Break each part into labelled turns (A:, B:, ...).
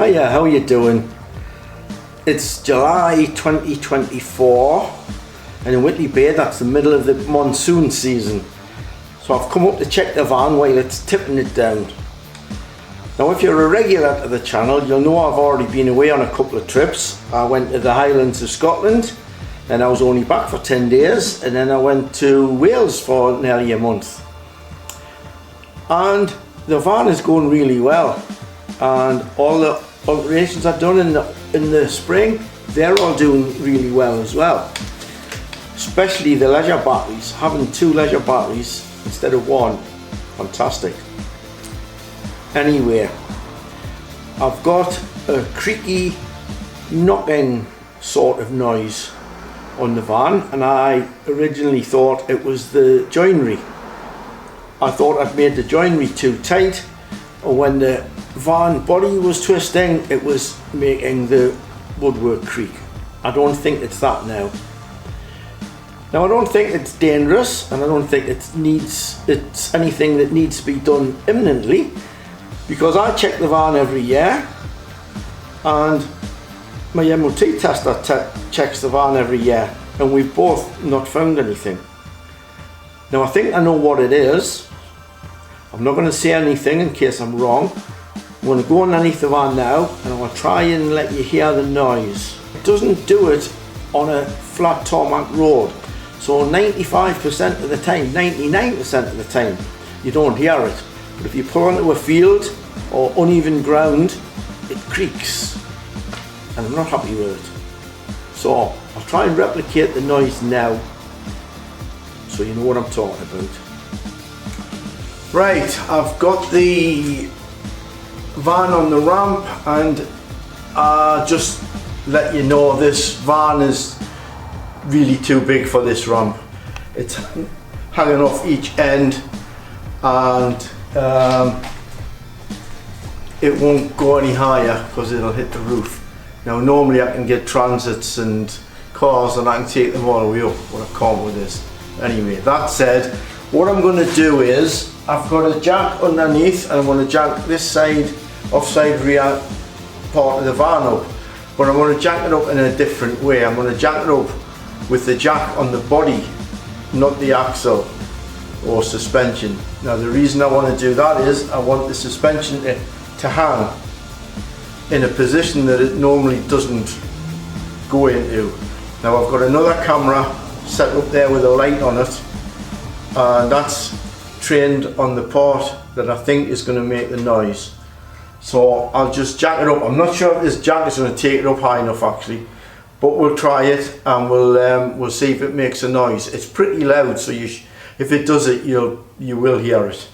A: Hiya, how you doing? It's July 2024 and in Whitley Bay that's the middle of the monsoon season. So I've come up to check the van while it's tipping it down. Now if you're a regular to the channel, you'll know I've already been away on a couple of trips. I went to the Highlands of Scotland and I was only back for 10 days, and then I went to Wales for nearly a month. And the van is going really well, and all the alterations I've done in the spring, they're all doing really well as well. Especially the leisure batteries, having 2 leisure batteries instead of 1, fantastic. Anyway, I've got a creaky knocking sort of noise on the van, and I originally thought it was the joinery. I thought I'd made the joinery too tight, or when the van body was twisting it was making the woodwork creak. I don't think it's that now. Now I don't think it's dangerous, and I don't think it's anything that needs to be done imminently, because I check the van every year and my MOT tester checks the van every year, and we've both not found anything. Now I think I know what it is. I'm not going to say anything in case I'm wrong. I'm going to go underneath the van now and I'm going to try and let you hear the noise. It doesn't do it on a flat tarmac road, so 95% of the time, 99% of the time, you don't hear it. But if you pull onto a field or uneven ground, it creaks, and I'm not happy with it. So I'll try and replicate the noise now, so you know what I'm talking about. Right, I've got the van on the ramp, and just let you know this van is really too big for this ramp. It's hanging off each end, and it won't go any higher because it'll hit the roof. Now normally I can get transits and cars and I can take them all the way up, but I can't with this. Anyway, that said, what I'm going to do is, I've got a jack underneath and I'm going to jack this side, offside rear part of the van up, but I'm going to jack it up in a different way. I'm going to jack it up with the jack on the body, not the axle or suspension. Now the reason I want to do that is I want the suspension to hang in a position that it normally doesn't go into. Now I've got another camera set up there with a light on it, and that's trained on the part that I think is going to make the noise. So I'll just jack it up. I'm not sure if this jack is going to take it up high enough actually, but we'll try it and we'll see if it makes a noise. It's pretty loud, so if it does it, you will hear it.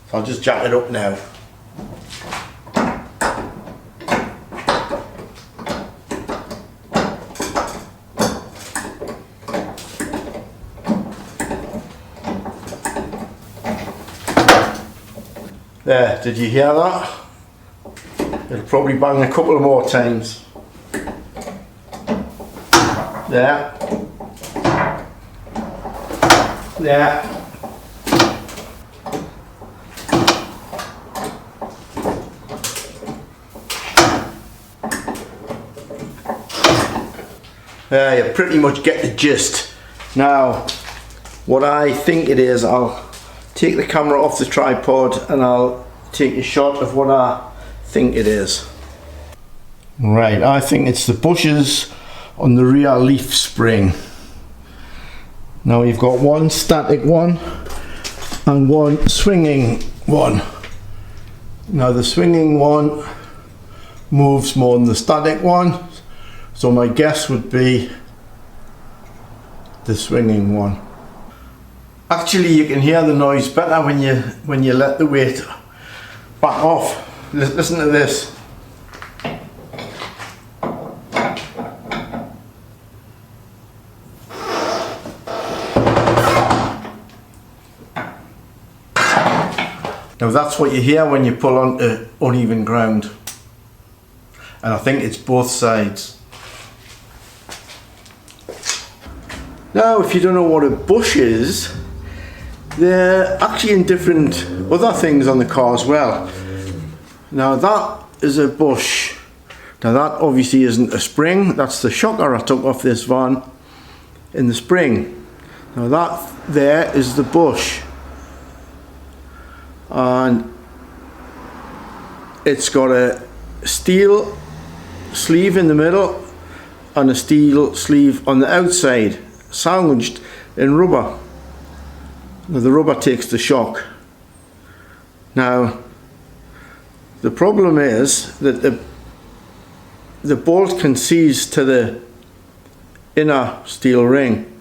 A: So I'll just jack it up now. There, did you hear that? It'll probably bang a couple of more times. There. There. There, you pretty much get the gist. Now, what I think it is, I'll take the camera off the tripod and I'll take a shot of what I think it is. Right, I think it's the bushes on the rear leaf spring. Now you've got one static one and one swinging one. Now the swinging one moves more than the static one, so my guess would be the swinging one. Actually, you can hear the noise better when you let the weight back off. Listen to this. Now that's what you hear when you pull onto uneven ground, and I think it's both sides. Now, if you don't know what a bush is, they're actually in different other things on the car as well. Now that is a bush Now that obviously isn't a spring, that's the shocker I took off this van in the spring. Now that there is the bush, and it's got a steel sleeve in the middle and a steel sleeve on the outside, sandwiched in rubber. Now the rubber takes the shock. Now the problem is that the bolt can seize to the inner steel ring,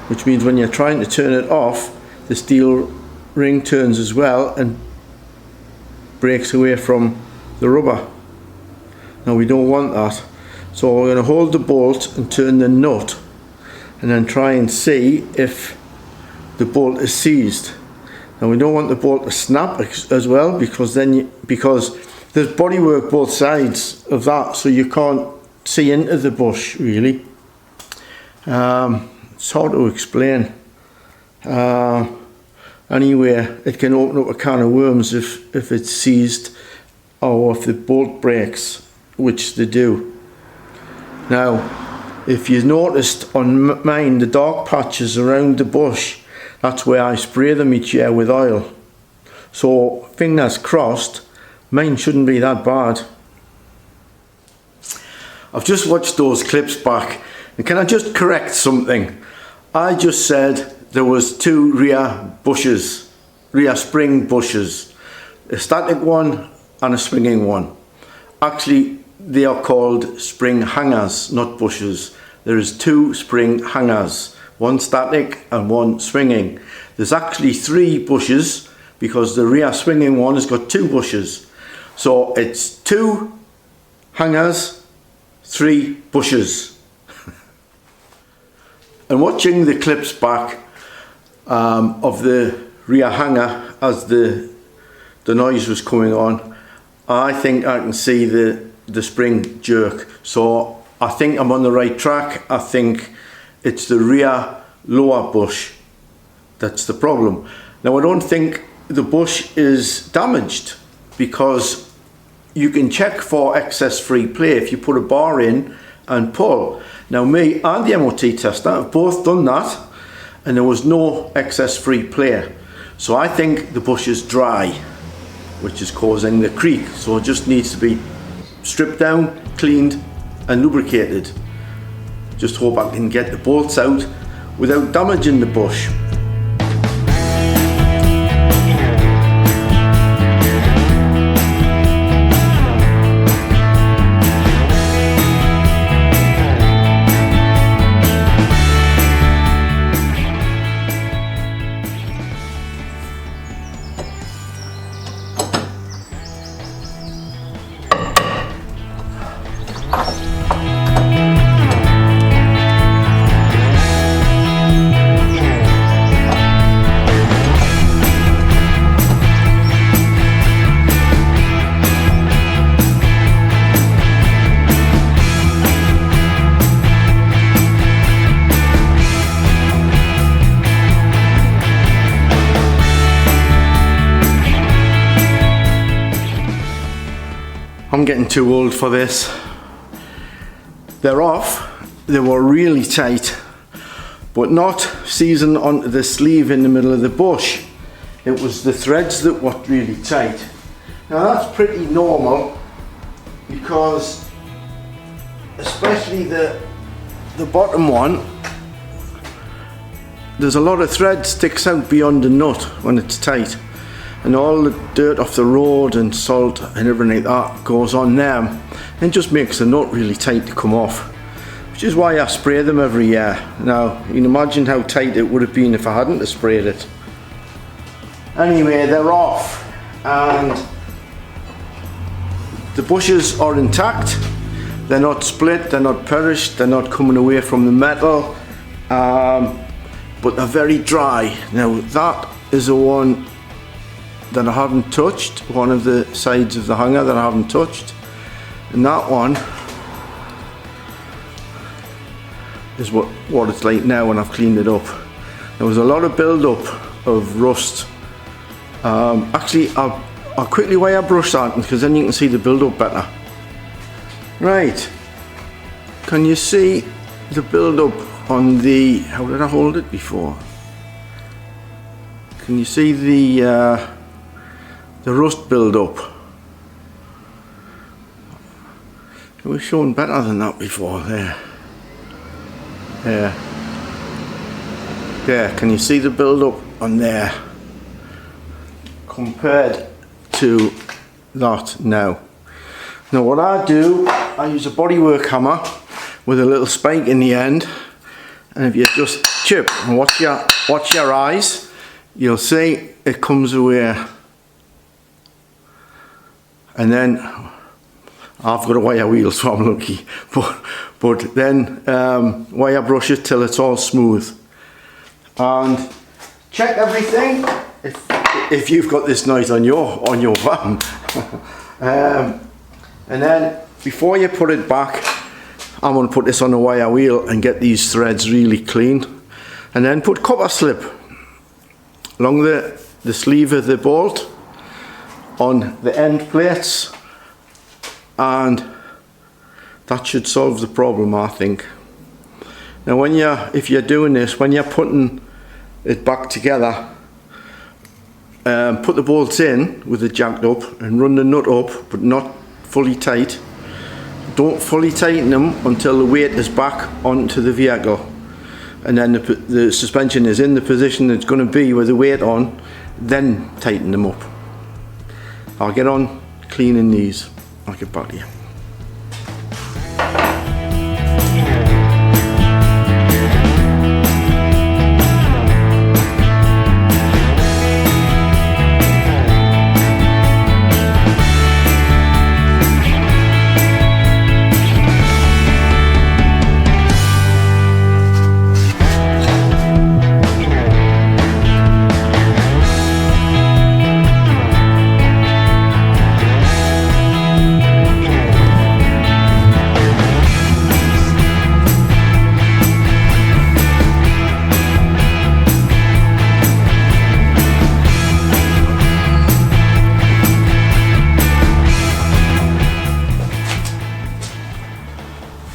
A: which means when you're trying to turn it off, the steel ring turns as well and breaks away from the rubber. Now we don't want that, so we're going to hold the bolt and turn the nut and then try and see if the bolt is seized. Now we don't want the bolt to snap as well, because then because there's bodywork both sides of that, so you can't see into the bush really. It's hard to explain. Anyway, it can open up a can of worms if it's seized or if the bolt breaks, which they do. Now, if you noticed on mine, the dark patches around the bush, that's where I spray them each year with oil. So, fingers crossed, mine shouldn't be that bad. I've just watched those clips back, and can I just correct something? I just said there was two rear bushes, rear spring bushes, a static one and a swinging one. Actually, they are called spring hangers, not bushes. There is two spring hangers, one static and one swinging. There's actually three bushes because the rear swinging one has got two bushes. So it's two hangers, three bushes. And watching the clips back of the rear hanger as the noise was coming on, I think I can see the spring jerk. So I think I'm on the right track. I think it's the rear lower bush that's the problem. Now I don't think the bush is damaged, because you can check for excess free play if you put a bar in and pull. Now me and the MOT tester have both done that, and there was no excess free play. So I think the bush is dry, which is causing the creak. So it just needs to be stripped down, cleaned and lubricated. Just hope I can get the bolts out without damaging the bush. I'm getting too old for this. They're off. They were really tight, but not seizing onto the sleeve in the middle of the bush. It was the threads that were really tight. Now that's pretty normal, because especially the bottom one, there's a lot of thread sticks out beyond the nut when it's tight. And all the dirt off the road and salt and everything like that goes on there, and it just makes the nut really tight to come off, which is why I spray them every year. Now you can imagine how tight it would have been if I hadn't sprayed it. Anyway, they're off, and the bushes are intact. They're not split, they're not perished, they're not coming away from the metal, but they're very dry. Now that is the one that I haven't touched, one of the sides of the hanger that I haven't touched, and that one is what it's like now when I've cleaned it up. There was a lot of build-up of rust. Actually, I'll quickly wire brush that, because then you can see the build-up better. Right, can you see the build-up on the, how did I hold it before? Can you see the rust build-up? It was shown better than that before. There. Can you see the build-up on there compared to that now? Now what I do, I use a bodywork hammer with a little spike in the end, and if you just chip and watch your eyes, you'll see it comes away. And then I've got a wire wheel, so I'm lucky, but then wire brush it till it's all smooth, and check everything if you've got this noise on your van. And then before you put it back, I'm going to put this on a wire wheel and get these threads really clean, and then put copper slip along the sleeve of the bolt on the end plates, and that should solve the problem, I think. Now if you're doing this, when you're putting it back together, put the bolts in with it jacked up and run the nut up, but not fully tight. Don't fully tighten them until the weight is back onto the vehicle, and then the suspension is in the position it's going to be with the weight on, then tighten them up. I'll get on cleaning these. I'll get back to you.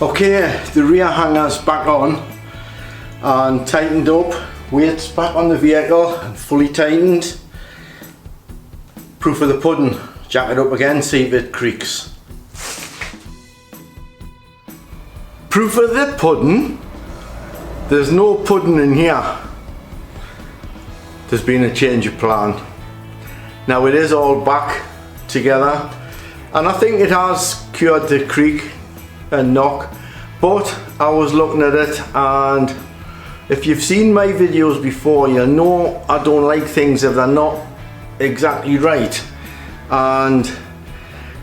A: Okay, the rear hanger's back on and tightened up, weights back on the vehicle and fully tightened. Proof of the pudding, jack it up again, see if it creaks. Proof of the pudding, there's no pudding in here. There's been a change of plan. Now it is all back together, and I think it has cured the creak and knock, but I was looking at it, and if you've seen my videos before, you know I don't like things if they're not exactly right. And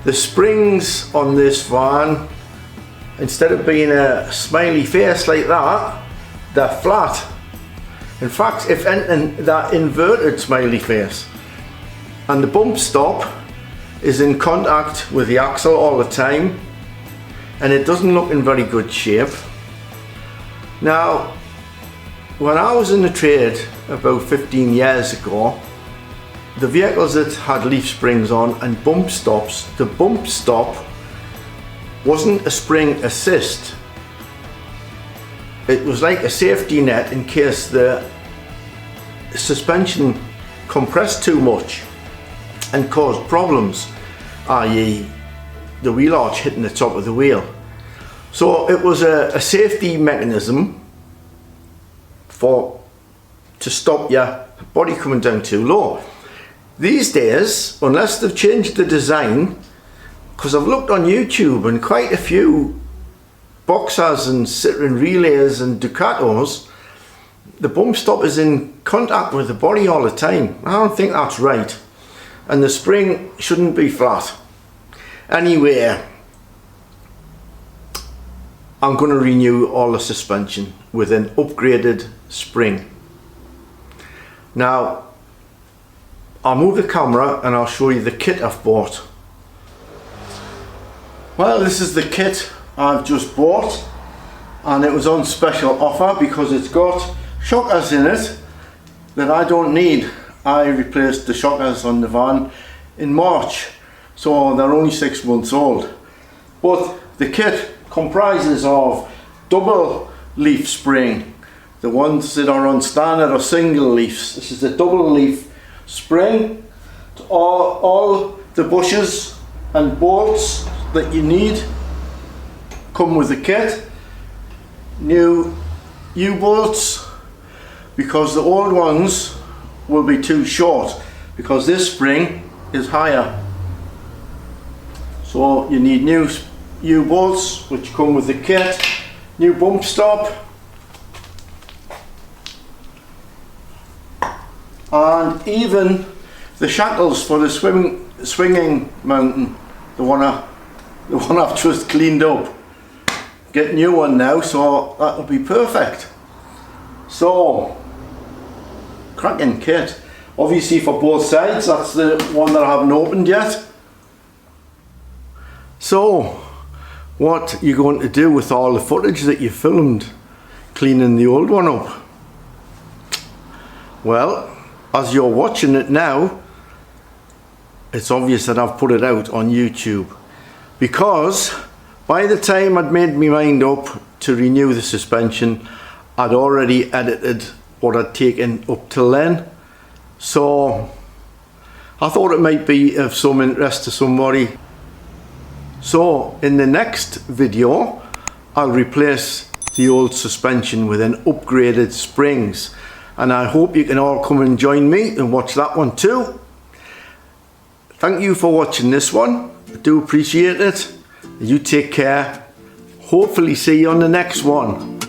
A: the springs on this van, instead of being a smiley face like that, they're flat. In fact, if anything, that inverted smiley face. And the bump stop is in contact with the axle all the time, and it doesn't look in very good shape. Now, when I was in the trade about 15 years ago, the vehicles that had leaf springs on and bump stops, the bump stop wasn't a spring assist. It was like a safety net in case the suspension compressed too much and caused problems, i.e. the wheel arch hitting the top of the wheel. So it was a safety mechanism to stop your body coming down too low. These days, unless they've changed the design, because I've looked on YouTube and quite a few Boxers and Citroen Relays and Ducatos, the bump stop is in contact with the body all the time. I don't think that's right, and the spring shouldn't be flat. Anyway, I'm going to renew all the suspension with an upgraded spring. Now, I'll move the camera and I'll show you the kit I've bought. Well, this is the kit I've just bought, and it was on special offer because it's got shockers in it that I don't need. I replaced the shockers on the van in March, so they're only 6 months old. But The kit comprises of double leaf spring, the ones that are on standard or single leaves. This is the double leaf spring. All the bushes and bolts that you need come with the kit. New U-bolts, because the old ones will be too short, because this spring is higher. So you need new U-bolts which come with the kit. New bump stop, and even the shackles for the swinging mountain, the one I've just cleaned up. Get a new one now, so that'll be perfect. So, cracking kit. Obviously for both sides, that's the one that I haven't opened yet. So, what are you going to do with all the footage that you filmed cleaning the old one up? Well, as you're watching it now, it's obvious that I've put it out on YouTube, because by the time I'd made my mind up to renew the suspension, I'd already edited what I'd taken up till then. So I thought it might be of some interest to somebody. So in the next video, I'll replace the old suspension with an upgraded springs, and I hope you can all come and join me and watch that one too. Thank you for watching this one. I do appreciate it. You take care. Hopefully see you on the next one.